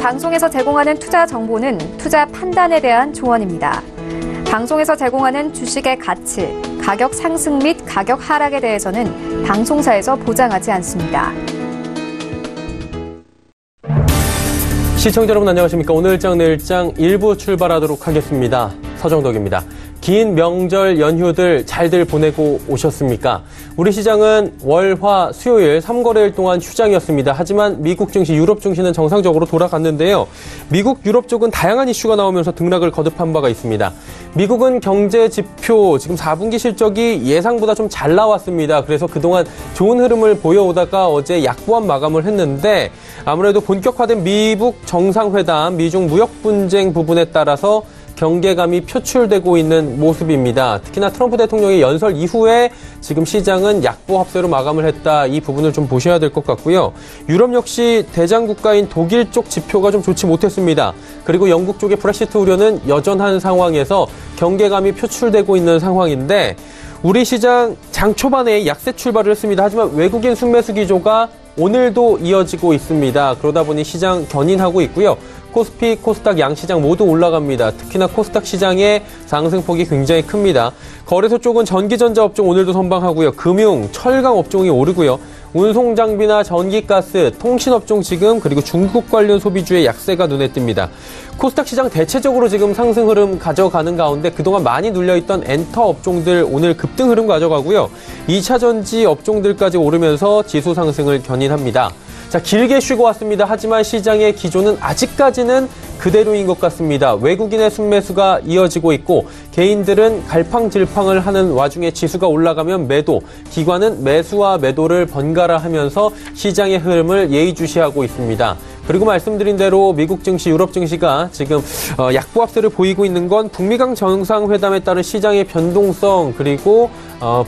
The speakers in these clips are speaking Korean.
방송에서 제공하는 투자 정보는 투자 판단에 대한 조언입니다. 방송에서 제공하는 주식의 가치, 가격 상승 및 가격 하락에 대해서는 방송사에서 보장하지 않습니다. 시청자 여러분 안녕하십니까? 오늘장 내일장 1부 출발하도록 하겠습니다. 서정덕입니다. 긴 명절 연휴들 잘들 보내고 오셨습니까? 우리 시장은 월, 화, 수요일 3거래일 동안 휴장이었습니다. 하지만 미국 증시, 유럽 증시는 정상적으로 돌아갔는데요. 미국, 유럽 쪽은 다양한 이슈가 나오면서 등락을 거듭한 바가 있습니다. 미국은 경제 지표, 지금 4분기 실적이 예상보다 좀 잘 나왔습니다. 그래서 그동안 좋은 흐름을 보여오다가 어제 약보합 마감을 했는데 아무래도 본격화된 미국 정상회담, 미중 무역 분쟁 부분에 따라서 경계감이 표출되고 있는 모습입니다. 특히나 트럼프 대통령의 연설 이후에 지금 시장은 약보 합세로 마감을 했다. 이 부분을 좀 보셔야 될 것 같고요. 유럽 역시 대장 국가인 독일 쪽 지표가 좀 좋지 못했습니다. 그리고 영국 쪽의 브렉시트 우려는 여전한 상황에서 경계감이 표출되고 있는 상황인데 우리 시장 장 초반에 약세 출발을 했습니다. 하지만 외국인 순매수 기조가 오늘도 이어지고 있습니다. 그러다 보니 시장 견인하고 있고요. 코스피, 코스닥 양시장 모두 올라갑니다. 특히나 코스닥 시장의 상승폭이 굉장히 큽니다. 거래소 쪽은 전기전자 업종 오늘도 선방하고요. 금융, 철강 업종이 오르고요. 운송장비나 전기가스, 통신업종 지금 그리고 중국 관련 소비주의 약세가 눈에 띕니다. 코스닥 시장 대체적으로 지금 상승 흐름 가져가는 가운데 그동안 많이 눌려있던 엔터 업종들 오늘 급등 흐름 가져가고요. 2차 전지 업종들까지 오르면서 지수 상승을 견인합니다. 자, 길게 쉬고 왔습니다. 하지만 시장의 기조는 아직까지는 그대로인 것 같습니다. 외국인의 순매수가 이어지고 있고 개인들은 갈팡질팡을 하는 와중에 지수가 올라가면 매도, 기관은 매수와 매도를 번갈아 하면서 시장의 흐름을 예의주시하고 있습니다. 그리고 말씀드린 대로 미국 증시, 유럽 증시가 지금 약보합세를 보이고 있는 건 북미강 정상회담에 따른 시장의 변동성 그리고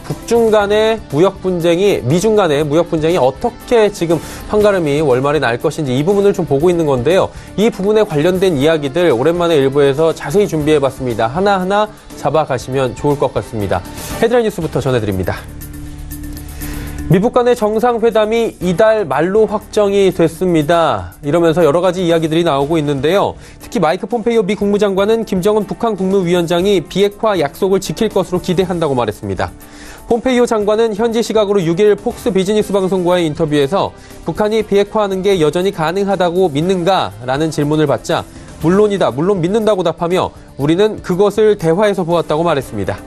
북중 간의 무역 분쟁이, 미중 간의 무역 분쟁이 어떻게 지금 판가름이 월말에 날 것인지 이 부분을 좀 보고 있는 건데요. 이 부분에 관련된 이야기들 오랜만에 일부에서 자세히 준비해봤습니다. 하나하나 잡아가시면 좋을 것 같습니다. 헤드라인 뉴스부터 전해드립니다. 미국 간의 정상회담이 이달 말로 확정이 됐습니다. 이러면서 여러 가지 이야기들이 나오고 있는데요. 특히 마이크 폼페이오 미 국무장관은 김정은 북한 국무위원장이 비핵화 약속을 지킬 것으로 기대한다고 말했습니다. 폼페이오 장관은 현지 시각으로 6일 폭스 비즈니스 방송과의 인터뷰에서 북한이 비핵화하는 게 여전히 가능하다고 믿는가라는 질문을 받자 물론이다, 물론 믿는다고 답하며 우리는 그것을 대화에서 보았다고 말했습니다.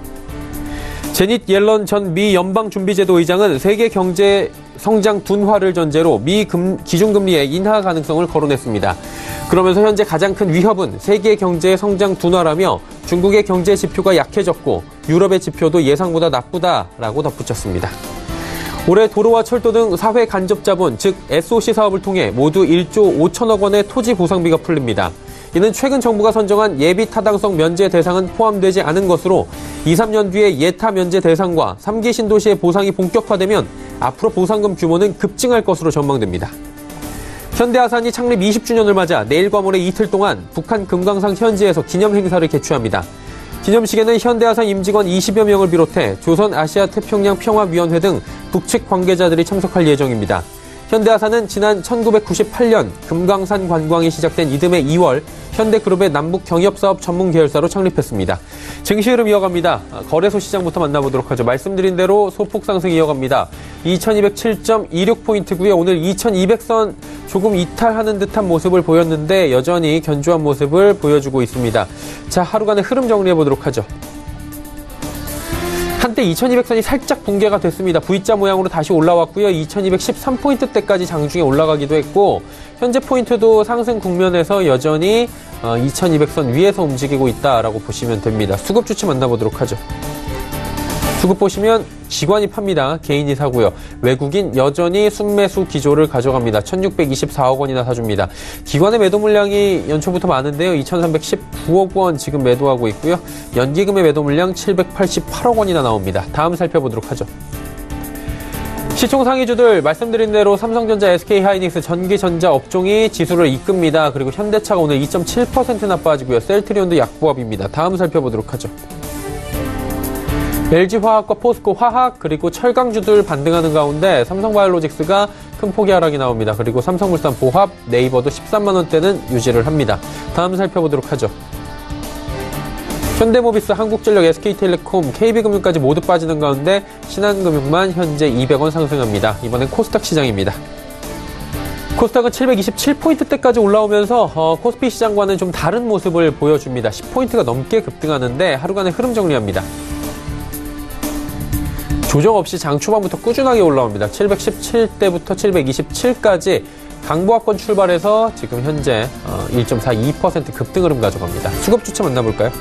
제닛 옐런 전 미 연방준비제도 의장은 세계 경제 성장 둔화를 전제로 미 기준금리의 인하 가능성을 거론했습니다. 그러면서 현재 가장 큰 위협은 세계 경제의 성장 둔화라며 중국의 경제 지표가 약해졌고 유럽의 지표도 예상보다 나쁘다라고 덧붙였습니다. 올해 도로와 철도 등 사회 간접 자본, 즉 SOC 사업을 통해 모두 1조 5천억 원의 토지 보상비가 풀립니다. 이는 최근 정부가 선정한 예비 타당성 면제 대상은 포함되지 않은 것으로 2, 3년 뒤에 예타 면제 대상과 3기 신도시의 보상이 본격화되면 앞으로 보상금 규모는 급증할 것으로 전망됩니다. 현대아산이 창립 20주년을 맞아 내일과 모레 이틀 동안 북한 금강산 현지에서 기념 행사를 개최합니다. 기념식에는 현대아산 임직원 20여 명을 비롯해 조선아시아태평양 평화위원회 등 북측 관계자들이 참석할 예정입니다. 현대아산은 지난 1998년 금강산 관광이 시작된 이듬해 2월 현대그룹의 남북 경협사업 전문 계열사로 창립했습니다. 증시 흐름 이어갑니다. 거래소 시장부터 만나보도록 하죠. 말씀드린 대로 소폭 상승 이어갑니다. 2207.26포인트고요. 오늘 2200선 조금 이탈하는 듯한 모습을 보였는데 여전히 견조한 모습을 보여주고 있습니다. 자, 하루간의 흐름 정리해보도록 하죠. 한때 2200선이 살짝 붕괴가 됐습니다. V자 모양으로 다시 올라왔고요. 2213포인트대까지 장중에 올라가기도 했고 현재 포인트도 상승 국면에서 여전히 2200선 위에서 움직이고 있다라고 보시면 됩니다. 수급 주치 만나보도록 하죠. 수급 보시면 기관이 팝니다. 개인이 사고요. 외국인 여전히 순매수 기조를 가져갑니다. 1624억 원이나 사줍니다. 기관의 매도 물량이 연초부터 많은데요. 2319억 원 지금 매도하고 있고요. 연기금의 매도 물량 788억 원이나 나옵니다. 다음 살펴보도록 하죠. 시총 상위주들 말씀드린 대로 삼성전자, SK하이닉스, 전기전자 업종이 지수를 이끕니다. 그리고 현대차가 오늘 2.7%나 빠지고요. 셀트리온도 약보합입니다. 다음 살펴보도록 하죠. LG화학과 포스코 화학 그리고 철강주들 반등하는 가운데 삼성바이오로직스가 큰 폭의 하락이 나옵니다. 그리고 삼성물산 보합, 네이버도 13만 원대는 유지를 합니다. 다음 살펴보도록 하죠. 현대모비스, 한국전력, SK텔레콤, KB금융까지 모두 빠지는 가운데 신한금융만 현재 200원 상승합니다. 이번엔 코스닥 시장입니다. 코스닥은 727포인트대까지 올라오면서 코스피 시장과는 좀 다른 모습을 보여줍니다. 10포인트가 넘게 급등하는데 하루간의 흐름 정리합니다. 조정 없이 장 초반부터 꾸준하게 올라옵니다. 717대부터 727까지 강보합권 출발해서 지금 현재 1.42% 급등 흐름 가져갑니다. 수급 주체 만나볼까요?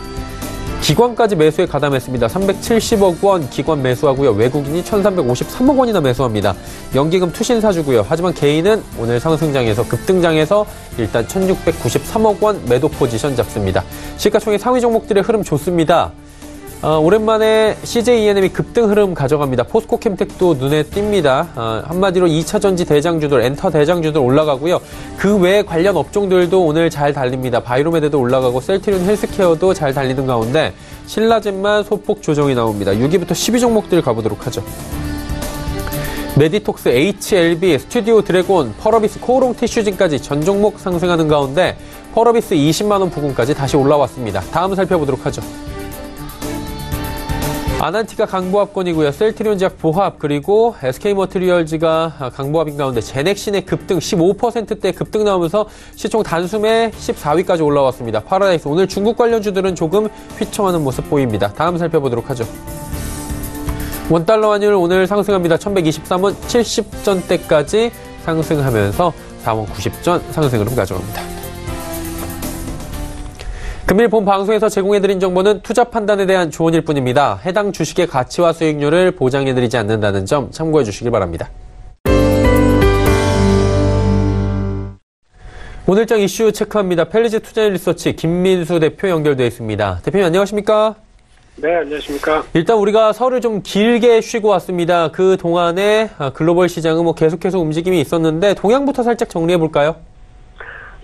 기관까지 매수에 가담했습니다. 370억 원 기관 매수하고요. 외국인이 1,353억 원이나 매수합니다. 연기금 투신사주고요. 하지만 개인은 오늘 상승장에서 급등장에서 일단 1,693억 원 매도 포지션 잡습니다. 시가총액 상위 종목들의 흐름 좋습니다. 오랜만에 CJENM이 급등 흐름 가져갑니다. 포스코캠텍도 눈에 띕니다. 한마디로 2차전지 대장주들, 엔터 대장주들 올라가고요. 그 외 관련 업종들도 오늘 잘 달립니다. 바이로메드도 올라가고 셀트리온 헬스케어도 잘 달리는 가운데 신라젠만 소폭 조정이 나옵니다. 6위부터 10위 종목들 가보도록 하죠. 메디톡스, HLB, 스튜디오 드래곤, 펄어비스, 코오롱 티슈진까지 전 종목 상승하는 가운데 펄어비스 20만원 부근까지 다시 올라왔습니다. 다음 살펴보도록 하죠. 아난티가 강보합권이고요. 셀트리온 제약 보합 그리고 SK머티리얼즈가 강보합인 가운데 제넥신의 급등 15%대 급등 나오면서 시총 단숨에 14위까지 올라왔습니다. 파라다이스 오늘 중국 관련주들은 조금 휘청하는 모습 보입니다. 다음 살펴보도록 하죠. 원달러 환율 오늘 상승합니다. 1123원 70전대까지 상승하면서 4원 90전 상승 흐름 가져갑니다. 금일 본 방송에서 제공해드린 정보는 투자 판단에 대한 조언일 뿐입니다. 해당 주식의 가치와 수익률을 보장해드리지 않는다는 점 참고해 주시길 바랍니다. 오늘장 이슈 체크합니다. 펠리즈 투자리서치 김민수 대표 연결되어 있습니다. 대표님 안녕하십니까? 네, 안녕하십니까? 일단 우리가 설을 좀 길게 쉬고 왔습니다. 그 동안에 글로벌 시장은 계속해서 움직임이 있었는데 동향부터 살짝 정리해 볼까요?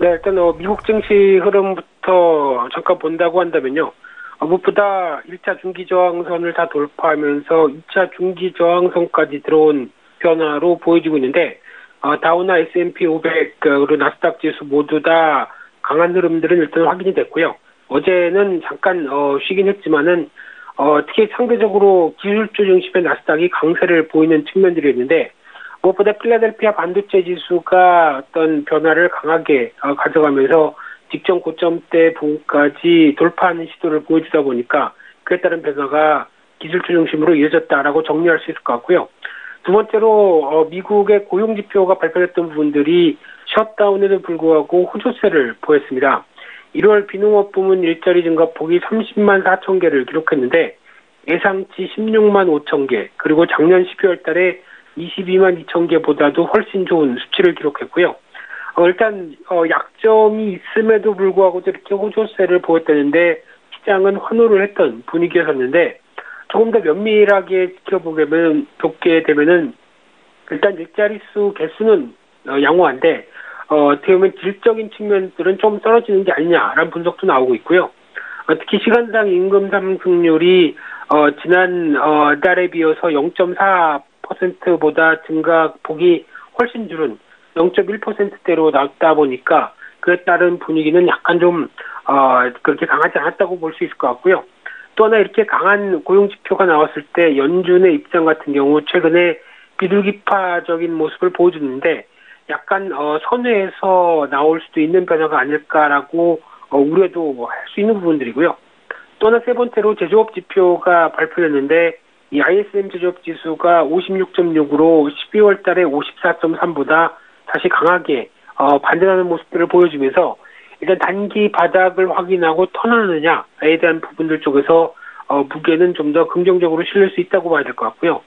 네, 일단 미국 증시 흐름부터 잠깐 본다고 한다면요. 무엇보다 1차 중기저항선을 다 돌파하면서 2차 중기저항선까지 들어온 변화로 보여지고 있는데 다우나 S&P 500 그리고 나스닥 지수 모두 다 강한 흐름들은 일단 확인이 됐고요. 어제는 잠깐 쉬긴 했지만은 특히 상대적으로 기술주 중심의 나스닥이 강세를 보이는 측면들이었는데 무엇보다 필라델피아 반도체 지수가 어떤 변화를 강하게 가져가면서 직전 고점대 부분까지 돌파하는 시도를 보여주다 보니까 그에 따른 변화가 기술주 중심으로 이어졌다라고 정리할 수 있을 것 같고요. 두 번째로 미국의 고용지표가 발표됐던 부분들이 셧다운에도 불구하고 호조세를 보였습니다. 1월 비농업 부문 일자리 증가폭이 30만 4천 개를 기록했는데 예상치 16만 5천 개 그리고 작년 12월 달에 22만 2천 개보다도 훨씬 좋은 수치를 기록했고요. 일단 약점이 있음에도 불구하고 이렇게 호조세를 보였다는데 시장은 환호를 했던 분위기였었는데 조금 더 면밀하게 지켜보게 되면은 일단 일자리 수 개수는 양호한데 어떻게 보면 질적인 측면들은 좀 떨어지는 게 아니냐라는 분석도 나오고 있고요. 특히 시간당 임금 상승률이 지난 달에 비해서 0.4%보다 증가폭이 훨씬 줄은 0.1%대로 나왔다 보니까 그에 따른 분위기는 약간 좀 그렇게 강하지 않았다고 볼 수 있을 것 같고요. 또 하나 이렇게 강한 고용지표가 나왔을 때 연준의 입장 같은 경우 최근에 비둘기파적인 모습을 보여주는데 약간 선회에서 나올 수도 있는 변화가 아닐까라고 우려도 할 수 있는 부분들이고요. 또 하나 세 번째로 제조업 지표가 발표됐는데 이 ISM 제조업 지수가 56.6으로 12월 달에 54.3보다 다시 강하게 반전하는 모습들을 보여주면서 일단 단기 바닥을 확인하고 턴하느냐에 대한 부분들 쪽에서 무게는 좀 더 긍정적으로 실릴 수 있다고 봐야 될 것 같고요.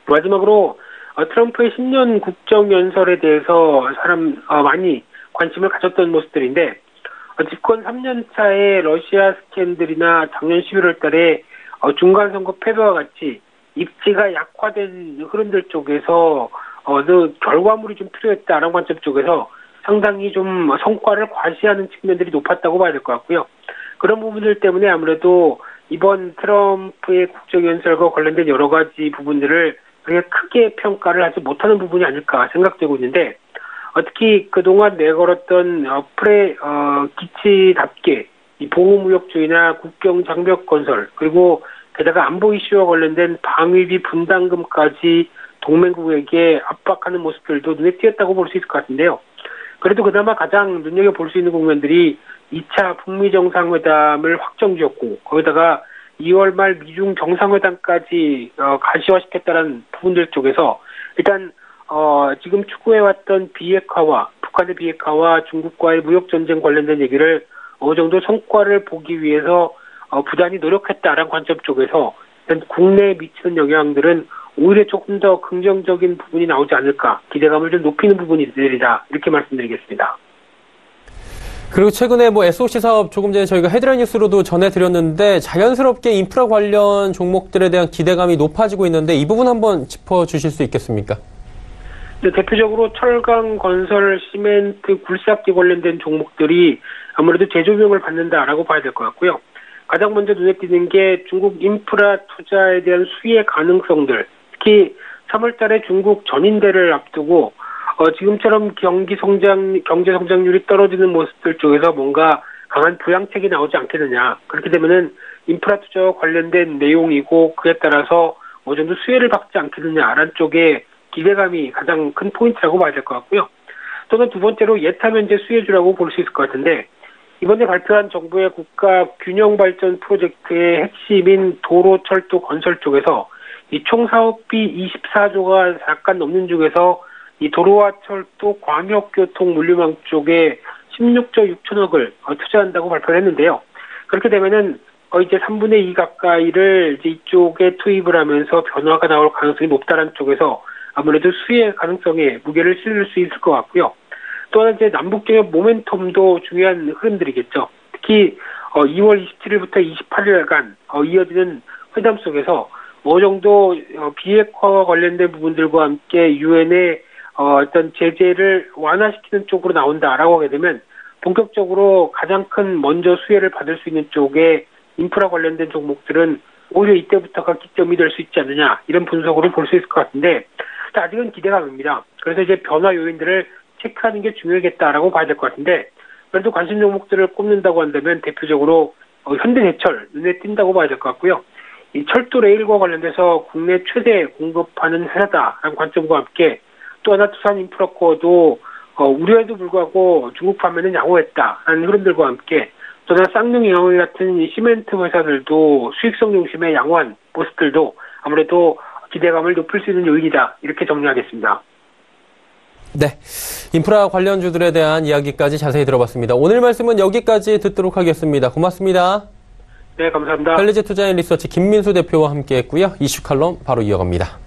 마지막으로 트럼프의 신년 국정연설에 대해서 많이 관심을 가졌던 모습들인데 집권 3년 차의 러시아 스캔들이나 작년 11월 달에 중간선거 패배와 같이 입지가 약화된 흐름들 쪽에서 결과물이 좀 필요했다라는 관점 쪽에서 상당히 좀 성과를 과시하는 측면들이 높았다고 봐야 될 것 같고요. 그런 부분들 때문에 아무래도 이번 트럼프의 국정연설과 관련된 여러 가지 부분들을 그렇게 크게 평가를 하지 못하는 부분이 아닐까 생각되고 있는데, 특히 그동안 내걸었던 기치답게 이 보호무역주의나 국경 장벽 건설, 그리고 게다가 안보 이슈와 관련된 방위비 분담금까지 동맹국에게 압박하는 모습들도 눈에 띄었다고 볼 수 있을 것 같은데요. 그래도 그나마 가장 눈여겨볼 수 있는 국면들이 2차 북미 정상회담을 확정지었고, 거기다가 2월 말 미중 정상회담까지 가시화시켰다는 부분들 쪽에서 일단 지금 추구해왔던 비핵화와 북한의 비핵화와 중국과의 무역전쟁 관련된 얘기를 어느 정도 성과를 보기 위해서 부단히 노력했다라는 관점 쪽에서 일단 국내에 미치는 영향들은 오히려 조금 더 긍정적인 부분이 나오지 않을까, 기대감을 좀 높이는 부분이들이다, 이렇게 말씀드리겠습니다. 그리고 최근에 SOC 사업 조금 전에 저희가 헤드라인 뉴스로도 전해드렸는데 자연스럽게 인프라 관련 종목들에 대한 기대감이 높아지고 있는데 이 부분 한번 짚어주실 수 있겠습니까? 네, 대표적으로 철강, 건설, 시멘트, 굴삭기 관련된 종목들이 아무래도 재조명을 받는다라고 봐야 될 것 같고요. 가장 먼저 눈에 띄는 게 중국 인프라 투자에 대한 수혜 가능성들, 특히 3월 달에 중국 전인대를 앞두고 지금처럼 경제 성장률이 떨어지는 모습들 쪽에서 뭔가 강한 부양책이 나오지 않겠느냐. 그렇게 되면은 인프라 투자와 관련된 내용이고 그에 따라서 어느 정도 수혜를 받지 않겠느냐라는 쪽에 기대감이 가장 큰 포인트라고 봐야 될 것 같고요. 또는 두 번째로 예타면제 수혜주라고 볼 수 있을 것 같은데, 이번에 발표한 정부의 국가 균형 발전 프로젝트의 핵심인 도로, 철도, 건설 쪽에서 이 총 사업비 24조가 약간 넘는 중에서 이 도로와 철도, 광역교통, 물류망 쪽에 16조 6천억을 투자한다고 발표를 했는데요. 그렇게 되면은 이제 3분의 2 가까이를 이제 이쪽에 투입을 하면서 변화가 나올 가능성이 높다는 쪽에서 아무래도 수혜 가능성에 무게를 실을 수 있을 것 같고요. 또 하나 이제 남북경협 모멘텀도 중요한 흐름들이겠죠. 특히 2월 27일부터 28일간 이어지는 회담 속에서 어느 정도 비핵화와 관련된 부분들과 함께 유엔의 어떤 제재를 완화시키는 쪽으로 나온다라고 하게 되면 본격적으로 가장 큰 먼저 수혜를 받을 수 있는 쪽에 인프라 관련된 종목들은 오히려 이때부터가 기점이 될 수 있지 않느냐, 이런 분석으로 볼 수 있을 것 같은데, 아직은 기대감입니다. 그래서 이제 변화 요인들을 체크하는 게 중요하겠다라고 봐야 될 것 같은데, 그래도 관심 종목들을 꼽는다고 한다면 대표적으로 현대제철 눈에 띈다고 봐야 될 것 같고요. 이 철도 레일과 관련돼서 국내 최대 공급하는 회사다라는 관점과 함께 또 하나 두산인프라코어도 우려에도 불구하고 중국 판매는 양호했다라는 흐름들과 함께 또 하나 쌍용 영월 같은 시멘트 회사들도 수익성 중심의 양호한 모습들도 아무래도 기대감을 높일 수 있는 요인이다, 이렇게 정리하겠습니다. 네, 인프라 관련주들에 대한 이야기까지 자세히 들어봤습니다. 오늘 말씀은 여기까지 듣도록 하겠습니다. 고맙습니다. 네, 감사합니다. 헬리제 투자앤리서치 김민수 대표와 함께했고요. 이슈 칼럼 바로 이어갑니다.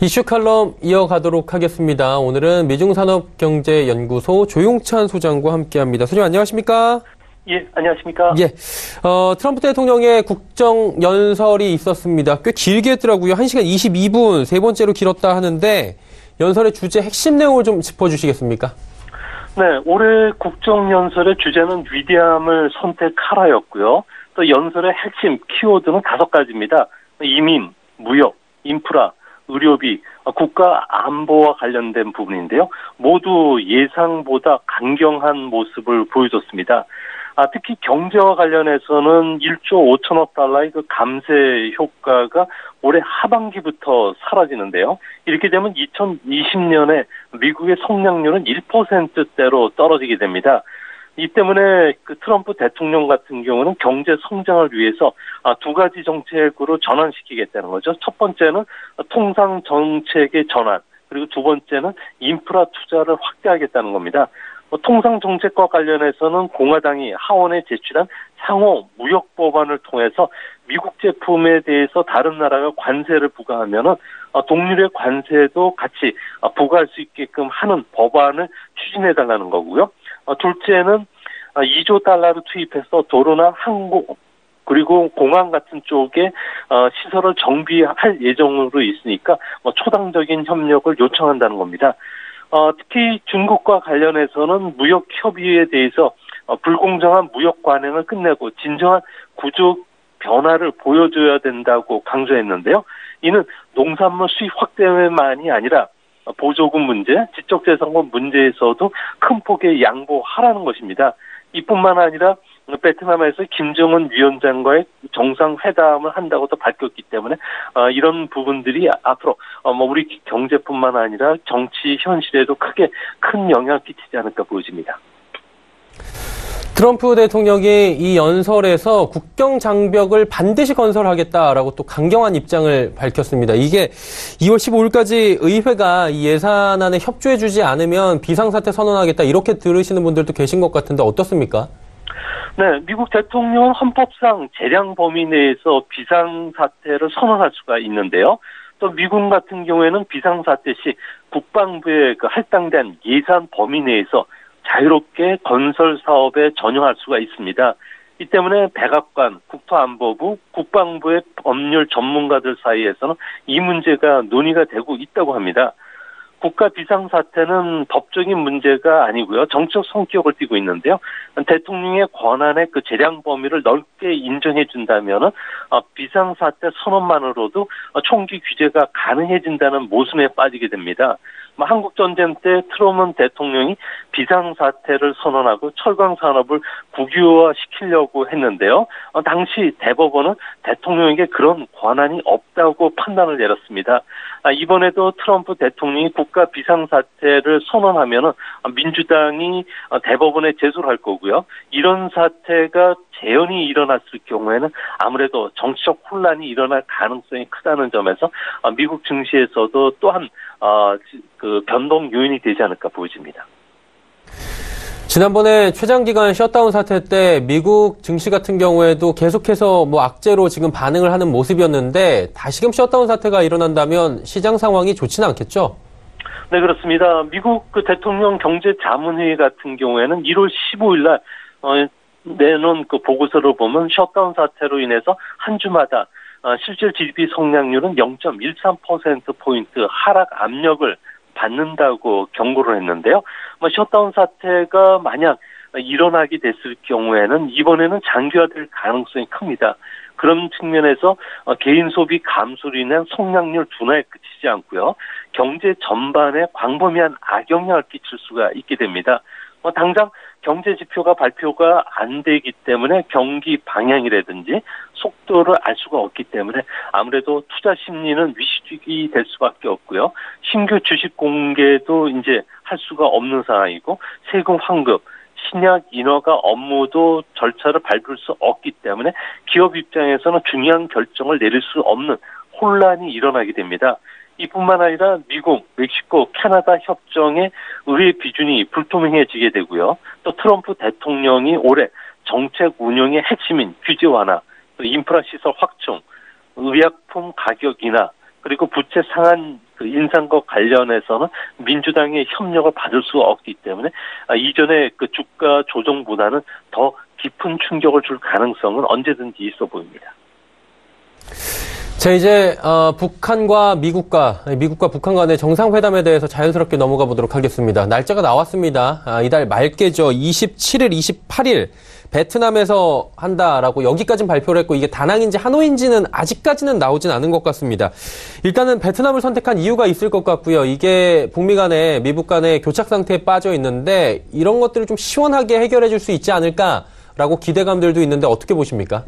이슈 칼럼 이어가도록 하겠습니다. 오늘은 미중산업경제연구소 조용찬 소장과 함께합니다. 소장님 안녕하십니까? 예, 안녕하십니까? 예, 트럼프 대통령의 국정연설이 있었습니다. 꽤 길게 했더라고요. 1시간 22분, 세 번째로 길었다 하는데 연설의 주제 핵심 내용을 좀 짚어주시겠습니까? 네, 올해 국정연설의 주제는 위대함을 선택하라였고요. 또 연설의 핵심 키워드는 5가지입니다. 이민, 무역, 인프라, 의료비, 국가 안보와 관련된 부분인데요. 모두 예상보다 강경한 모습을 보여줬습니다. 특히 경제와 관련해서는 1조 5천억 달러의 그 감세 효과가 올해 하반기부터 사라지는데요. 이렇게 되면 2020년에 미국의 성장률은 1%대로 떨어지게 됩니다. 이 때문에 그 트럼프 대통령 같은 경우는 경제 성장을 위해서 2가지 정책으로 전환시키겠다는 거죠. 첫 번째는 통상 정책의 전환, 그리고 두 번째는 인프라 투자를 확대하겠다는 겁니다. 통상 정책과 관련해서는 공화당이 하원에 제출한 상호 무역 법안을 통해서 미국 제품에 대해서 다른 나라가 관세를 부과하면은 동률의 관세도 같이 부과할 수 있게끔 하는 법안을 추진해달라는 거고요. 둘째는 2조 달러를 투입해서 도로나 그리고 공항 같은 쪽에 시설을 정비할 예정으로 있으니까 초당적인 협력을 요청한다는 겁니다. 특히 중국과 관련해서는 무역 협의에 대해서 불공정한 무역 관행을 끝내고 진정한 구조 변화를 보여줘야 된다고 강조했는데요. 이는 농산물 수입 확대만이 아니라 보조금 문제, 지적재산권 문제에서도 큰 폭의 양보하라는 것입니다. 이뿐만 아니라 베트남에서 김정은 위원장과의 정상회담을 한다고도 밝혔기 때문에 이런 부분들이 앞으로 우리 경제뿐만 아니라 정치 현실에도 크게 큰 영향을 끼치지 않을까 보여집니다. 트럼프 대통령이 이 연설에서 국경 장벽을 반드시 건설하겠다라고 또 강경한 입장을 밝혔습니다. 이게 2월 15일까지 의회가 이 예산안에 협조해주지 않으면 비상사태 선언하겠다 이렇게 들으시는 분들도 계신 것 같은데 어떻습니까? 네, 미국 대통령은 헌법상 재량 범위 내에서 비상사태를 선언할 수가 있는데요. 또 미국 같은 경우에는 비상사태 시 국방부에 할당된 예산 범위 내에서 자유롭게 건설 사업에 전용할 수가 있습니다. 이 때문에 백악관, 국토안보부, 국방부의 법률 전문가들 사이에서는 이 문제가 논의가 되고 있다고 합니다. 국가 비상사태는 법적인 문제가 아니고요. 정치적 성격을 띠고 있는데요. 대통령의 권한의 그 재량 범위를 넓게 인정해 준다면 비상사태 선언만으로도 총기 규제가 가능해진다는 모순에 빠지게 됩니다. 한국전쟁 때 트루먼 대통령이 비상사태를 선언하고 철강산업을 국유화시키려고 했는데요. 당시 대법원은 대통령에게 그런 권한이 없다고 판단을 내렸습니다. 이번에도 트럼프 대통령이 국가 비상사태를 선언하면 민주당이 대법원에 제소를 할 거고요. 이런 사태가 재현이 일어났을 경우에는 아무래도 정치적 혼란이 일어날 가능성이 크다는 점에서 미국 증시에서도 또한 그 변동 요인이 되지 않을까 보여집니다. 지난번에 최장기간 셧다운 사태 때 미국 증시 같은 경우에도 계속해서 악재로 지금 반응을 하는 모습이었는데 다시금 셧다운 사태가 일어난다면 시장 상황이 좋지는 않겠죠? 네, 그렇습니다. 미국 그 대통령 경제자문회의 같은 경우에는 1월 15일 날 내놓은 그 보고서를 보면 셧다운 사태로 인해서 한 주마다 실질 GDP 성장률은 0.13%포인트 하락 압력을 받는다고 경고를 했는데요. 셧다운 사태가 만약 일어나게 됐을 경우에는 이번에는 장기화될 가능성이 큽니다. 그런 측면에서 개인 소비 감소로 인한 성장률 둔화에 그치지 않고요. 경제 전반에 광범위한 악영향을 끼칠 수가 있게 됩니다. 당장 경제 지표가 발표가 안 되기 때문에 경기 방향이라든지 속도를 알 수가 없기 때문에 아무래도 투자 심리는 위축이 될 수밖에 없고요. 신규 주식 공개도 이제 할 수가 없는 상황이고 세금 환급, 신약 인허가 업무도 절차를 밟을 수 없기 때문에 기업 입장에서는 중요한 결정을 내릴 수 없는 혼란이 일어나게 됩니다. 이뿐만 아니라 미국, 멕시코, 캐나다 협정의 의회 비준이 불투명해지게 되고요. 또 트럼프 대통령이 올해 정책 운영의 핵심인 규제 완화, 또 인프라 시설 확충, 의약품 가격 인하, 그리고 부채 상한 인상과 관련해서는 민주당의 협력을 받을 수 없기 때문에 이전의 그 주가 조정보다는 더 깊은 충격을 줄 가능성은 언제든지 있어 보입니다. 자, 이제 북한과 미국과 북한 간의 정상회담에 대해서 자연스럽게 넘어가 보도록 하겠습니다. 날짜가 나왔습니다. 이달 말께죠. 27일, 28일 베트남에서 한다라고 여기까지는 발표를 했고 이게 다낭인지 하노이인지는 아직까지는 나오진 않은 것 같습니다. 일단은 베트남을 선택한 이유가 있을 것 같고요. 이게 북미 간의 미북 간의 교착 상태에 빠져 있는데 이런 것들을 좀 시원하게 해결해 줄 수 있지 않을까라고 기대감들도 있는데 어떻게 보십니까?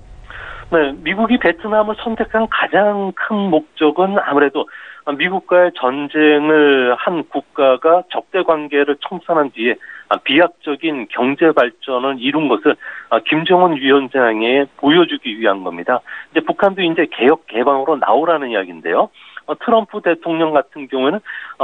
네, 미국이 베트남을 선택한 가장 큰 목적은 아무래도 미국과의 전쟁을 한 국가가 적대 관계를 청산한 뒤에 비약적인 경제 발전을 이룬 것을 김정은 위원장에 보여주기 위한 겁니다. 이제 북한도 이제 개혁 개방으로 나오라는 이야기인데요. 트럼프 대통령 같은 경우에는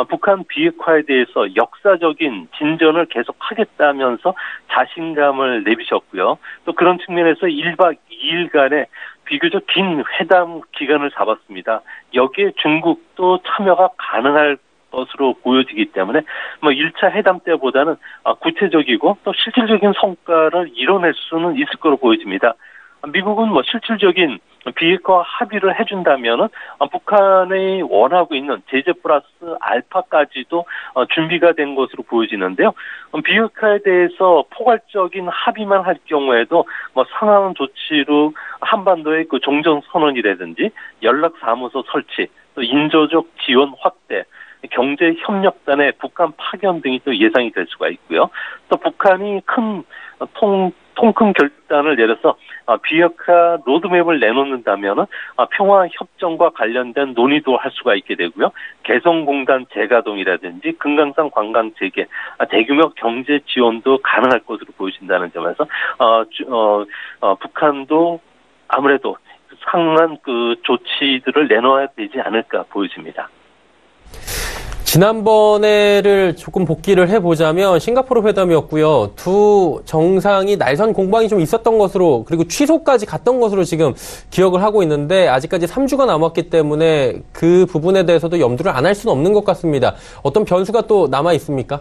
북한 비핵화에 대해서 역사적인 진전을 계속하겠다면서 자신감을 내비쳤고요. 또 그런 측면에서 1박 2일간의 비교적 긴 회담 기간을 잡았습니다. 여기에 중국도 참여가 가능할 것으로 보여지기 때문에 1차 회담 때보다는 구체적이고 또 실질적인 성과를 이뤄낼 수는 있을 거로 보여집니다. 미국은 실질적인 비핵화 합의를 해준다면은 북한이 원하고 있는 제재 플러스 알파까지도 준비가 된 것으로 보여지는데요. 비핵화에 대해서 포괄적인 합의만 할 경우에도 상황 조치로 한반도의 그 종전 선언이라든지 연락사무소 설치, 또 인도적 지원 확대, 경제협력단의 북한 파견 등이 또 예상이 될 수가 있고요. 또 북한이 통큰 결단을 내려서 비핵화 로드맵을 내놓는다면 평화협정과 관련된 논의도 할 수가 있게 되고요. 개성공단 재가동이라든지 금강산 관광 재개, 대규모 경제 지원도 가능할 것으로 보여진다는 점에서 북한도 아무래도 상한 그 조치들을 내놓아야 되지 않을까 보여집니다. 지난번에를 조금 복기를 해보자면 싱가포르 회담이었고요. 두 정상이 날선 공방이 좀 있었던 것으로, 그리고 취소까지 갔던 것으로 지금 기억을 하고 있는데, 아직까지 3주가 남았기 때문에 그 부분에 대해서도 염두를 안 할 수는 없는 것 같습니다. 어떤 변수가 또 남아 있습니까?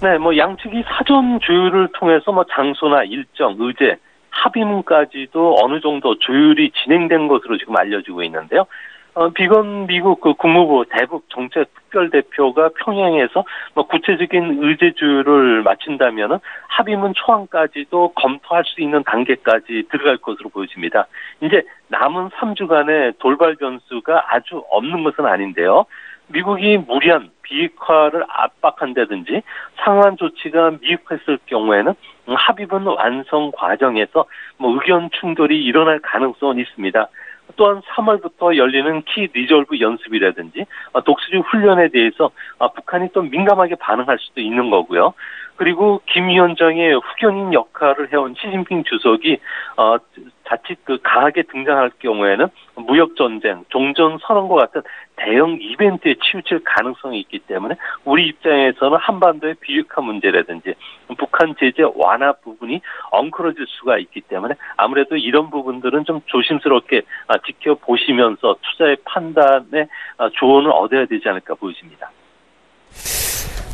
네, 양측이 사전 조율을 통해서 장소나 일정, 의제, 합의문까지도 어느 정도 조율이 진행된 것으로 지금 알려지고 있는데요. 비건 미국 그 국무부 대북 정책 특별대표가 평양에서 구체적인 의제 조율을 마친다면은 합의문 초안까지도 검토할 수 있는 단계까지 들어갈 것으로 보여집니다. 이제 남은 3주간의 돌발 변수가 아주 없는 것은 아닌데요. 미국이 무리한 비핵화를 압박한다든지 상한 조치가 미흡했을 경우에는 합의문 완성 과정에서 의견 충돌이 일어날 가능성은 있습니다. 또한 3월부터 열리는 키 리졸브 연습이라든지 독수리 훈련에 대해서 북한이 또 민감하게 반응할 수도 있는 거고요. 그리고 김 위원장의 후견인 역할을 해온 시진핑 주석이 자칫 강하게 등장할 경우에는 무역전쟁, 종전선언과 같은 대형 이벤트에 치우칠 가능성이 있기 때문에 우리 입장에서는 한반도의 비핵화 문제라든지 북한 제재 완화 부분이 엉클어질 수가 있기 때문에 아무래도 이런 부분들은 좀 조심스럽게 지켜보시면서 투자의 판단에 조언을 얻어야 되지 않을까 보여집니다.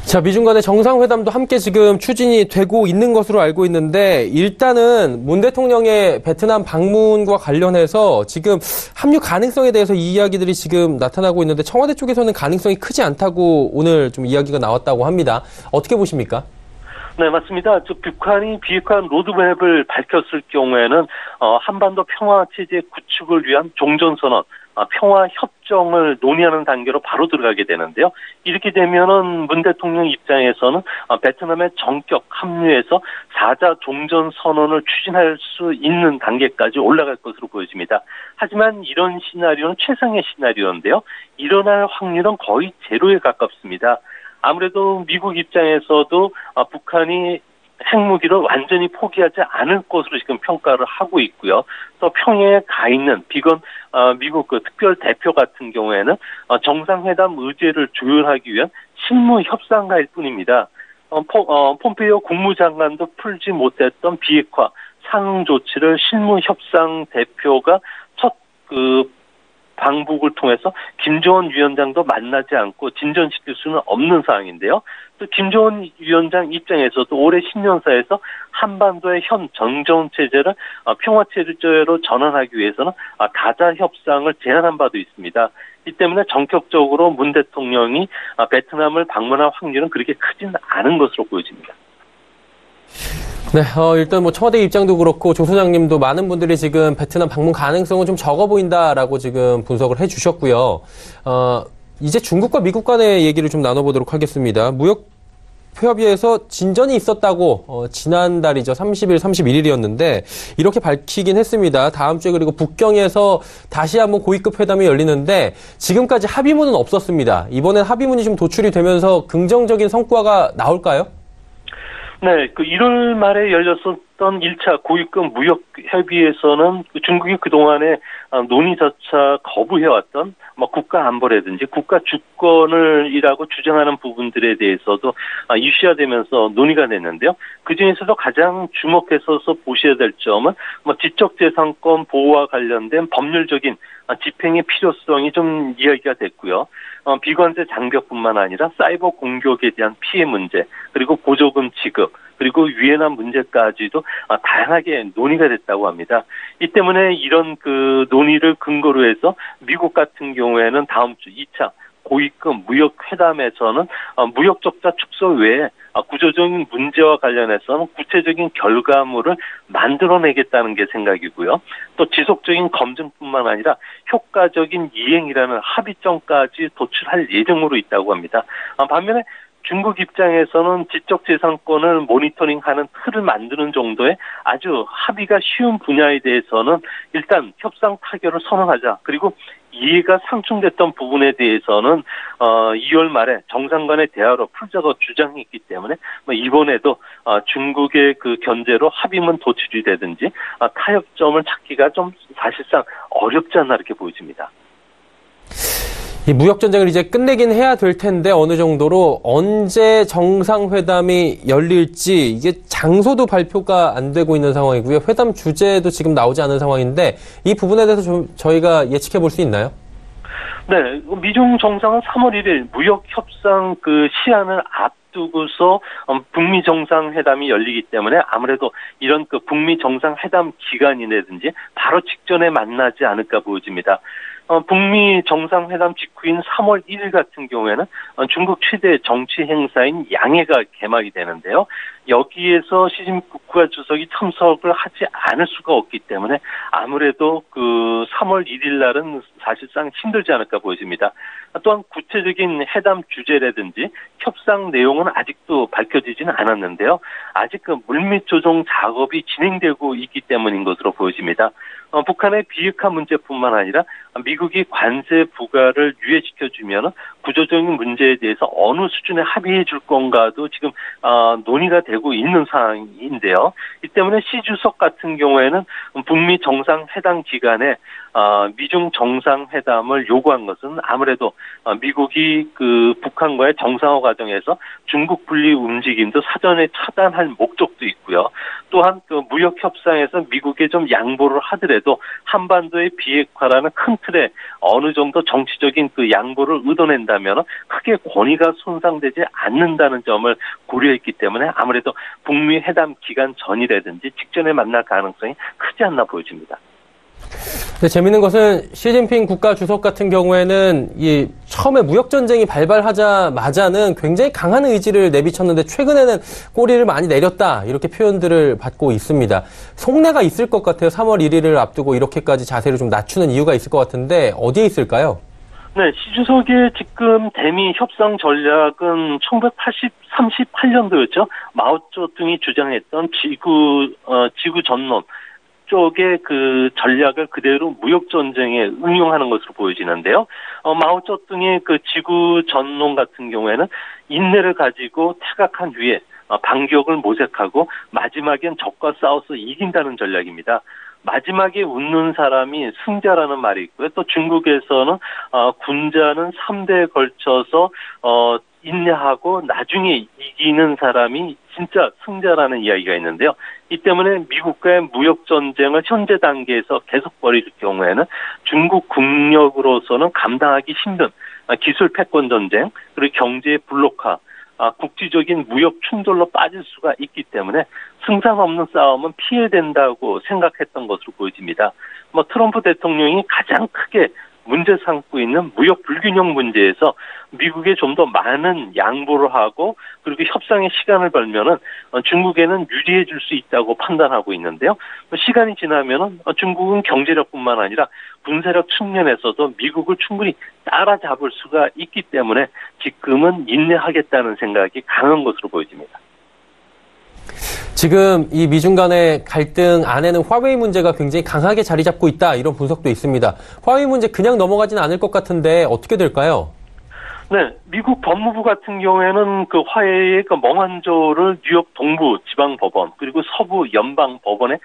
자, 미중 간의 정상회담도 함께 지금 추진이 되고 있는 것으로 알고 있는데, 일단은 문 대통령의 베트남 방문과 관련해서 지금 합류 가능성에 대해서 이 이야기들이 지금 나타나고 있는데, 청와대 쪽에서는 가능성이 크지 않다고 오늘 좀 이야기가 나왔다고 합니다. 어떻게 보십니까? 네, 맞습니다. 북한이 비핵화 로드맵을 밝혔을 경우에는 한반도 평화체제 구축을 위한 종전선언, 평화협정을 논의하는 단계로 바로 들어가게 되는데요. 이렇게 되면은 문 대통령 입장에서는 베트남의 전격 합류해서 4자 종전선언을 추진할 수 있는 단계까지 올라갈 것으로 보여집니다. 하지만 이런 시나리오는 최상의 시나리오인데요. 일어날 확률은 거의 제로에 가깝습니다. 아무래도 미국 입장에서도 북한이 핵무기를 완전히 포기하지 않을 것으로 지금 평가를 하고 있고요. 또 평양에 가 있는 비건 미국 그 특별 대표 같은 경우에는 정상회담 의제를 조율하기 위한 실무 협상가일 뿐입니다. 폼페이오 국무장관도 풀지 못했던 비핵화 상응 조치를 실무 협상 대표가 첫 방북을 통해서 김정은 위원장도 만나지 않고 진전시킬 수는 없는 상황인데요. 또 김정은 위원장 입장에서도 올해 신년사에서 한반도의 현 정전 체제를 평화 체제로 전환하기 위해서는 다자 협상을 제안한 바도 있습니다. 이 때문에 전격적으로 문 대통령이 베트남을 방문할 확률은 그렇게 크지는 않은 것으로 보여집니다. 네, 일단 청와대 입장도 그렇고 조 소장님도 많은 분들이 지금 베트남 방문 가능성은 좀 적어 보인다라고 지금 분석을 해주셨고요. 이제 중국과 미국 간의 얘기를 좀 나눠보도록 하겠습니다. 무역 협의에서 진전이 있었다고 지난달이죠. 30일, 31일이었는데 이렇게 밝히긴 했습니다. 다음 주에 그리고 북경에서 다시 한번 고위급 회담이 열리는데 지금까지 합의문은 없었습니다. 이번엔 합의문이 좀 도출이 되면서 긍정적인 성과가 나올까요? 네, 1월 말에 열렸었던 1차 고위급 무역 협의에서는 중국이 그동안에 논의조차 거부해왔던 국가 안보라든지 국가 주권을이라고 주장하는 부분들에 대해서도 이슈화되면서 논의가 됐는데요. 그 중에서도 가장 주목해서 보셔야 될 점은 지적재산권 보호와 관련된 법률적인 집행의 필요성이 좀 이야기가 됐고요. 비관세 장벽뿐만 아니라 사이버 공격에 대한 피해 문제, 그리고 보조금 지급, 그리고 위안화 문제까지도 다양하게 논의가 됐다고 합니다. 이 때문에 이런 그 논의를 근거로 해서 미국 같은 경우에는 다음 주 2차 고위급 무역 회담에서는 무역 적자 축소 외에 구조적인 문제와 관련해서는 구체적인 결과물을 만들어내겠다는 게 생각이고요. 또 지속적인 검증뿐만 아니라 효과적인 이행이라는 합의점까지 도출할 예정으로 있다고 합니다. 반면에 중국 입장에서는 지적재산권을 모니터링하는 틀을 만드는 정도의 아주 합의가 쉬운 분야에 대해서는 일단 협상 타결을 선언하자. 그리고 이해가 상충됐던 부분에 대해서는 2월 말에 정상 간의 대화로 풀자고 주장했기 때문에 이번에도 중국의 그 견제로 합의문 도출이 되든지 타협점을 찾기가 좀 사실상 어렵지 않나 이렇게 보여집니다. 이 무역전쟁을 이제 끝내긴 해야 될 텐데 어느 정도로 언제 정상회담이 열릴지 이게 장소도 발표가 안 되고 있는 상황이고요. 회담 주제도 지금 나오지 않은 상황인데 이 부분에 대해서 좀 저희가 예측해 볼 수 있나요? 네, 미중 정상은 3월 1일 무역 협상 그 시한을 앞두고서 북미 정상회담이 열리기 때문에 아무래도 이런 그 북미 정상회담 기간이라든지 바로 직전에 만나지 않을까 보여집니다. 북미 정상회담 직후인 3월 1일 같은 경우에는 중국 최대 정치 행사인 양해가 개막이 되는데요. 여기에서 시진핑 국가주석이 참석을 하지 않을 수가 없기 때문에 아무래도 그 3월 1일 날은 사실상 힘들지 않을까 보여집니다. 또한 구체적인 회담 주제라든지 협상 내용은 아직도 밝혀지지는 않았는데요. 아직 그 물밑 조정 작업이 진행되고 있기 때문인 것으로 보여집니다. 북한의 비핵화 문제뿐만 아니라 미국이 관세 부과를 유예시켜주면 구조적인 문제에 대해서 어느 수준에 합의해 줄 건가도 지금 논의가 되고 있는 상황인데요. 이 때문에 시 주석 같은 경우에는 북미 정상회담 기간에 미중 정상회담을 요구한 것은 아무래도 미국이 그 북한과의 정상화 과정에서 중국 분리 움직임도 사전에 차단할 목적도 있고요. 또한 그 무역 협상에서 미국에 좀 양보를 하더라도 한반도의 비핵화라는 큰 틀에 어느 정도 정치적인 그 양보를 의도낸다면 크게 권위가 손상되지 않는다는 점을 고려했기 때문에 아무래도 북미 회담 기간 전이라든지 직전에 만날 가능성이 크지 않나 보여집니다. 근데 재밌는 것은 시진핑 국가 주석 같은 경우에는 이 처음에 무역 전쟁이 발발하자마자는 굉장히 강한 의지를 내비쳤는데 최근에는 꼬리를 많이 내렸다 이렇게 표현들을 받고 있습니다. 속내가 있을 것 같아요. 3월 1일을 앞두고 이렇게까지 자세를 좀 낮추는 이유가 있을 것 같은데 어디에 있을까요? 네, 시 주석의 지금 대미 협상 전략은 1938년도였죠. 마오쩌둥이 주장했던 지구 전론 쪽의 그 전략을 그대로 무역 전쟁에 응용하는 것으로 보여지는데요. 마오쩌둥의 그 지구 전론 같은 경우에는 인내를 가지고 태각한 후에 반격을 모색하고 마지막엔 적과 싸워서 이긴다는 전략입니다. 마지막에 웃는 사람이 승자라는 말이 있고요. 또 중국에서는 군자는 3대에 걸쳐서 인내하고 나중에 이기는 사람이 진짜 승자라는 이야기가 있는데요. 이 때문에 미국과의 무역 전쟁을 현재 단계에서 계속 벌일 경우에는 중국 국력으로서는 감당하기 힘든 기술 패권 전쟁, 그리고 경제의 블록화, 국지적인 무역 충돌로 빠질 수가 있기 때문에 승산 없는 싸움은 피해된다고 생각했던 것으로 보여집니다. 트럼프 대통령이 가장 크게 문제 삼고 있는 무역 불균형 문제에서 미국에 좀 더 많은 양보를 하고 그리고 협상의 시간을 벌면은 중국에는 유리해 줄 수 있다고 판단하고 있는데요. 시간이 지나면은 중국은 경제력뿐만 아니라 군사력 측면에서도 미국을 충분히 따라잡을 수가 있기 때문에 지금은 인내하겠다는 생각이 강한 것으로 보여집니다. 지금 이 미중 간의 갈등 안에는 화웨이 문제가 굉장히 강하게 자리 잡고 있다 이런 분석도 있습니다. 화웨이 문제 그냥 넘어가지는 않을 것 같은데 어떻게 될까요? 네, 미국 법무부 같은 경우에는 그 화웨이의 그 멍한조를 뉴욕 동부 지방법원 그리고 서부 연방법원에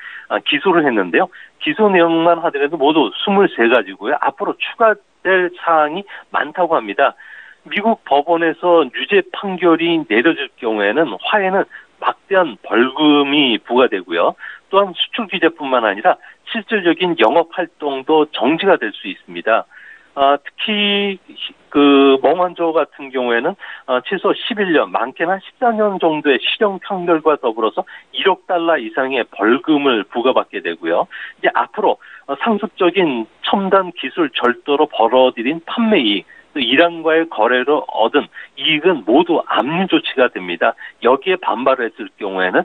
기소를 했는데요. 기소 내용만 하더라도 모두 23가지고요. 앞으로 추가될 사항이 많다고 합니다. 미국 법원에서 유죄 판결이 내려질 경우에는 화웨이는 막대한 벌금이 부과되고요. 또한 수출 규제뿐만 아니라 실질적인 영업 활동도 정지가 될 수 있습니다. 특히 그 멍원조 같은 경우에는 최소 11년, 많게는 14년 정도의 실형 판결과 더불어서 1억 달러 이상의 벌금을 부과받게 되고요. 이제 앞으로 상습적인 첨단 기술 절도로 벌어들인 판매이익, 또 이란과의 거래로 얻은 이익은 모두 압류 조치가 됩니다. 여기에 반발을 했을 경우에는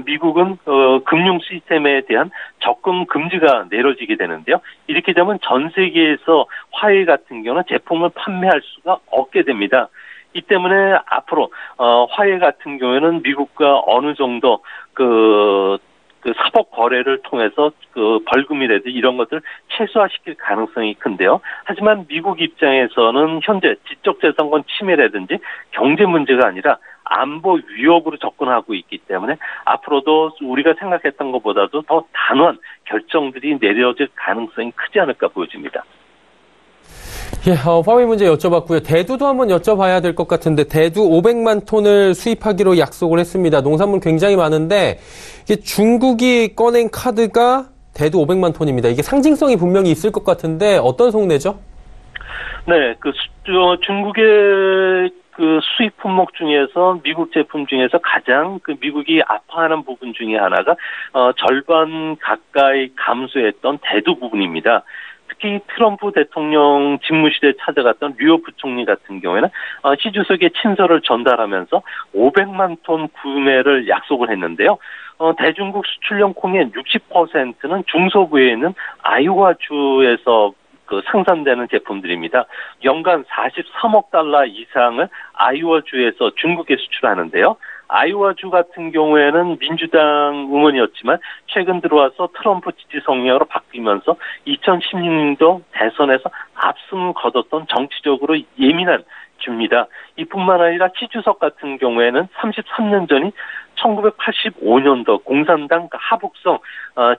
미국은 금융 시스템에 대한 접근 금지가 내려지게 되는데요. 이렇게 되면 전 세계에서 화웨이 같은 경우는 제품을 판매할 수가 없게 됩니다. 이 때문에 앞으로 화웨이 같은 경우에는 미국과 어느 정도 그 사법 거래를 통해서 그 벌금이라든지 이런 것들을 최소화시킬 가능성이 큰데요. 하지만 미국 입장에서는 현재 지적재산권 침해라든지 경제 문제가 아니라 안보 위협으로 접근하고 있기 때문에 앞으로도 우리가 생각했던 것보다도 더 단호한 결정들이 내려질 가능성이 크지 않을까 보여집니다. 예, 화웨이 문제 여쭤봤고요. 대두도 한번 여쭤봐야 될 것 같은데 대두 500만 톤을 수입하기로 약속을 했습니다. 농산물 굉장히 많은데 이게 중국이 꺼낸 카드가 대두 500만 톤입니다. 이게 상징성이 분명히 있을 것 같은데 어떤 속내죠? 네, 중국의 그 수입 품목 중에서 미국 제품 중에서 가장 그 미국이 아파하는 부분 중에 하나가 절반 가까이 감소했던 대두 부분입니다. 특히 트럼프 대통령 집무실에 찾아갔던 류오 부총리 같은 경우에는 시 주석의 친서를 전달하면서 500만 톤 구매를 약속을 했는데요. 대중국 수출용 콩의 60%는 중서부에 있는 아이오와주에서 생산되는 제품들입니다. 연간 43억 달러 이상을 아이오와주에서 중국에 수출하는데요. 아이오와주 같은 경우에는 민주당 의원이었지만 최근 들어와서 트럼프 지지 성향으로 바뀌면서 2016년도 대선에서 압승을 거뒀던 정치적으로 예민한 주입니다. 이뿐만 아니라 시 주석 같은 경우에는 33년 전인 1985년도 공산당 하북성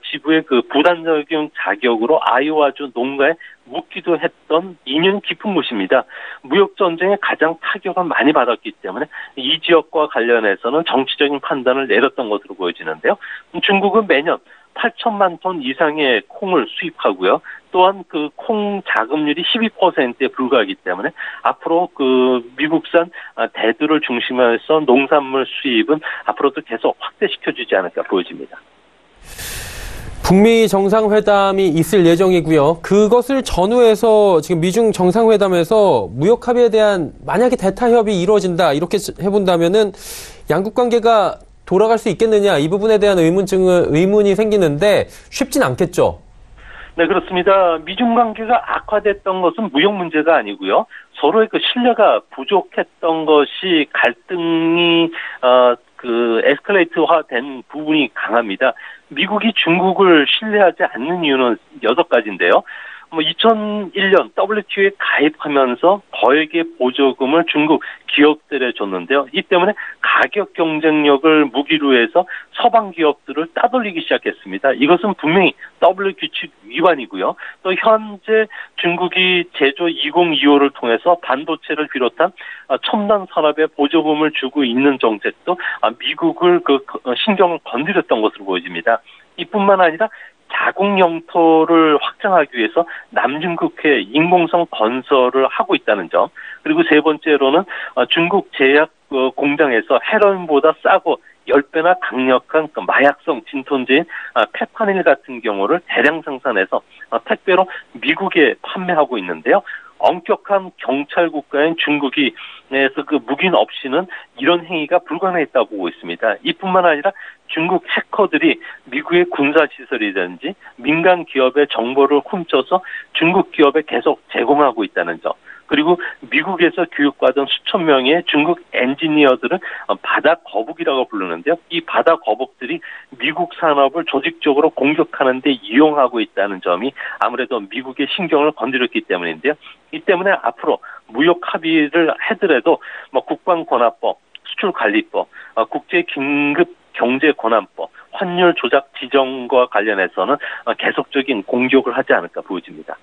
지부의 그 부단적인 자격으로 아이오와주 농가에 묻기도 했던 인연 깊은 곳입니다. 무역전쟁에 가장 타격을 많이 받았기 때문에 이 지역과 관련해서는 정치적인 판단을 내렸던 것으로 보여지는데요. 중국은 매년 8천만 톤 이상의 콩을 수입하고요. 또한 그 콩 자급률이 12%에 불과하기 때문에 앞으로 그 미국산 대두를 중심으로 해서 농산물 수입은 앞으로도 계속 확대시켜주지 않을까 보여집니다. 북미 정상회담이 있을 예정이고요. 그것을 전후해서 지금 미중 정상회담에서 무역 합의에 대한 만약에 대타 협의 이루어진다 이렇게 해본다면은 양국 관계가 돌아갈 수 있겠느냐 이 부분에 대한 의문이 생기는데 쉽진 않겠죠. 네, 그렇습니다. 미중 관계가 악화됐던 것은 무역 문제가 아니고요. 서로의 그 신뢰가 부족했던 것이 갈등이 에스컬레이트화 된 부분이 강합니다. 미국이 중국을 신뢰하지 않는 이유는 6가지인데요. 2001년 WTO에 가입하면서 거액의 보조금을 중국 기업들에 줬는데요. 이 때문에 가격 경쟁력을 무기로 해서 서방 기업들을 따돌리기 시작했습니다. 이것은 분명히 WTO 규칙 위반이고요. 또 현재 중국이 제조 2025를 통해서 반도체를 비롯한 첨단 산업에 보조금을 주고 있는 정책도 미국을 신경을 건드렸던 것으로 보여집니다. 이뿐만 아니라 자국 영토를 확장하기 위해서 남중국해 인공섬 건설을 하고 있다는 점. 그리고 세 번째로는 중국 제약 공장에서 헤로인보다 싸고 10배나 강력한 마약성 진통제인 페파닐 같은 경우를 대량 생산해서 택배로 미국에 판매하고 있는데요. 엄격한 경찰 국가인 중국이 에서 그 묵인 없이는 이런 행위가 불가능했다고 보고 있습니다. 이뿐만 아니라 중국 해커들이 미국의 군사시설이든지 민간 기업의 정보를 훔쳐서 중국 기업에 계속 제공하고 있다는 점. 그리고 미국에서 교육받은 수천 명의 중국 엔지니어들은 바다 거북이라고 부르는데요. 이 바다 거북들이 미국 산업을 조직적으로 공격하는 데 이용하고 있다는 점이 아무래도 미국의 신경을 건드렸기 때문인데요. 이 때문에 앞으로 무역 합의를 하더라도 국방권한법, 수출관리법, 국제긴급경제권한법, 환율 조작 지정과 관련해서는 계속적인 공격을 하지 않을까 보여집니다.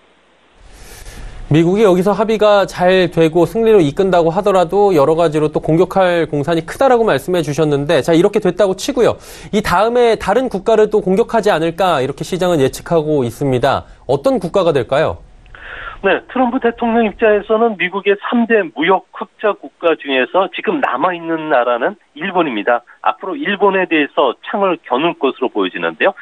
미국이 여기서 합의가 잘 되고 승리로 이끈다고 하더라도 여러 가지로 또 공격할 공산이 크다라고 말씀해 주셨는데 자 이렇게 됐다고 치고요. 이 다음에 다른 국가를 또 공격하지 않을까 이렇게 시장은 예측하고 있습니다. 어떤 국가가 될까요? 네, 트럼프 대통령 입장에서는 미국의 3대 무역 흑자 국가 중에서 지금 남아있는 나라는 일본입니다. 앞으로 일본에 대해서 창을 겨눌 것으로 보여지는데요.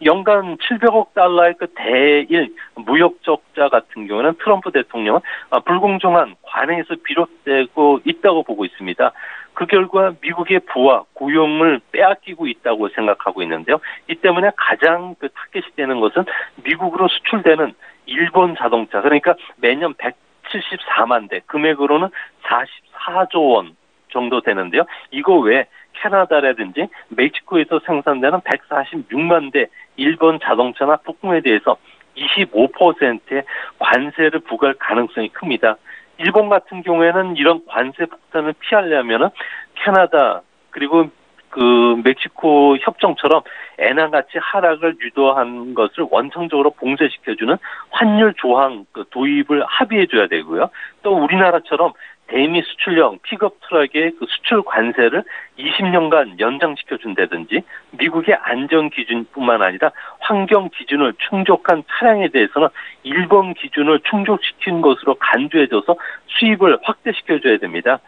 연간 700억 달러의 그 대일 무역 적자 같은 경우는 트럼프 대통령은 불공정한 관행에서 비롯되고 있다고 보고 있습니다. 그 결과 미국의 부와 고용을 빼앗기고 있다고 생각하고 있는데요. 이 때문에 가장 그 타겟이 되는 것은 미국으로 수출되는 일본 자동차, 그러니까 매년 174만 대, 금액으로는 44조 원 정도 되는데요. 이거 외에 캐나다라든지 멕시코에서 생산되는 146만 대 일본 자동차나 부품에 대해서 25%의 관세를 부과할 가능성이 큽니다. 일본 같은 경우에는 이런 관세 폭탄을 피하려면은 캐나다 그리고 그 멕시코 협정처럼 엔화 가치 하락을 유도한 것을 원천적으로 봉쇄시켜주는 환율 조항 그 도입을 합의해줘야 되고요. 또 우리나라처럼 대미 수출형 픽업 트럭의 그 수출 관세를 20년간 연장시켜준다든지 미국의 안전 기준뿐만 아니라 환경 기준을 충족한 차량에 대해서는 일본 기준을 충족시킨 것으로 간주해줘서 수입을 확대시켜줘야 됩니다.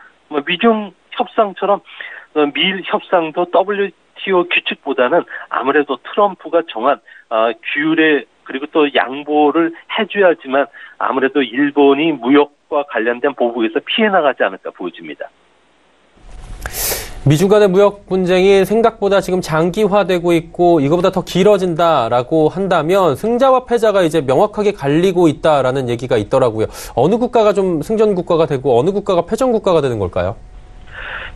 미중 협상처럼 미일 협상도 WTO 규칙보다는 아무래도 트럼프가 정한 규율에 그리고 또 양보를 해줘야지만 아무래도 일본이 무역과 관련된 보복에서 피해 나가지 않을까 보여집니다. 미중 간의 무역 분쟁이 생각보다 지금 장기화되고 있고 이거보다 더 길어진다라고 한다면 승자와 패자가 이제 명확하게 갈리고 있다라는 얘기가 있더라고요. 어느 국가가 좀 승전 국가가 되고 어느 국가가 패전 국가가 되는 걸까요?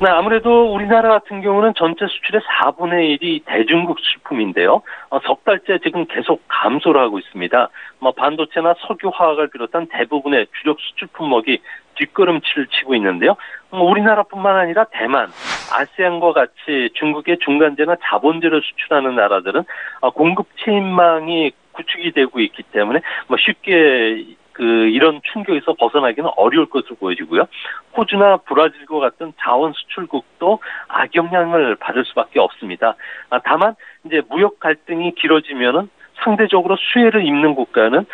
네, 아무래도 우리나라 같은 경우는 전체 수출의 4분의 1이 대중국 수출품인데요. 석 달째 지금 계속 감소를 하고 있습니다. 반도체나 석유화학을 비롯한 대부분의 주력 수출 품목이 뒷걸음치를 치고 있는데요. 우리나라뿐만 아니라 대만, 아세안과 같이 중국의 중간재나 자본재를 수출하는 나라들은 공급 체인망이 구축이 되고 있기 때문에 쉽게 이런 충격에서 벗어나기는 어려울 것으로 보여지고요. 호주나 브라질과 같은 자원 수출국도 악영향을 받을 수밖에 없습니다. 다만 이제 무역 갈등이 길어지면은 상대적으로 수혜를 입는 국가는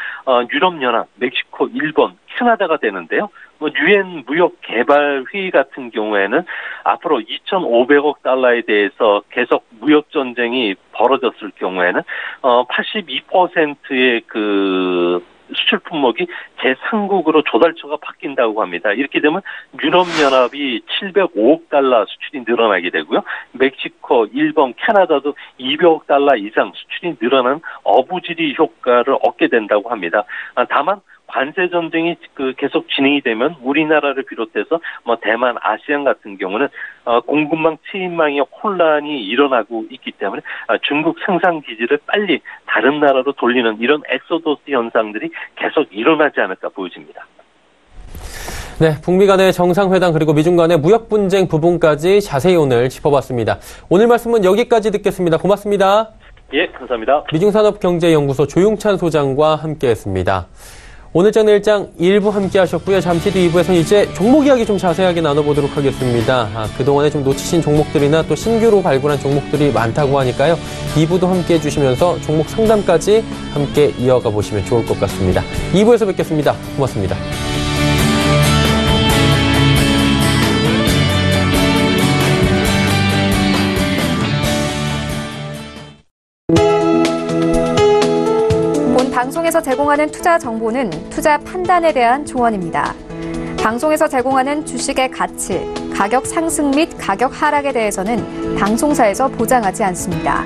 유럽연합, 멕시코, 일본, 캐나다가 되는데요. 유엔 무역 개발 회의 같은 경우에는 앞으로 2,500억 달러에 대해서 계속 무역 전쟁이 벌어졌을 경우에는 82%의 수출 품목이 제3국으로 조달처가 바뀐다고 합니다. 이렇게 되면 유럽연합이 705억 달러 수출이 늘어나게 되고요. 멕시코, 일본, 캐나다도 200억 달러 이상 수출이 늘어난 어부지리 효과를 얻게 된다고 합니다. 다만 관세 전쟁이 계속 진행이 되면 우리나라를 비롯해서 대만, 아시안 같은 경우는 공급망 체인망의 혼란이 일어나고 있기 때문에 중국 생산 기지를 빨리 다른 나라로 돌리는 이런 엑소더스 현상들이 계속 일어나지 않을까 보여집니다. 네, 북미 간의 정상회담 그리고 미중 간의 무역 분쟁 부분까지 자세히 오늘 짚어봤습니다. 오늘 말씀은 여기까지 듣겠습니다. 고맙습니다. 예, 감사합니다. 미중산업경제연구소 조용찬 소장과 함께했습니다. 오늘장 내일장 1부 함께 하셨고요. 잠시 뒤 2부에서는 이제 종목 이야기 좀 자세하게 나눠보도록 하겠습니다. 그동안에 좀 놓치신 종목들이나 또 신규로 발굴한 종목들이 많다고 하니까요. 2부도 함께 해주시면서 종목 상담까지 함께 이어가 보시면 좋을 것 같습니다. 2부에서 뵙겠습니다. 고맙습니다. 방송에서 제공하는 투자 정보는 투자 판단에 대한 조언입니다. 방송에서 제공하는 주식의 가치, 가격 상승 및 가격 하락에 대해서는 방송사에서 보장하지 않습니다.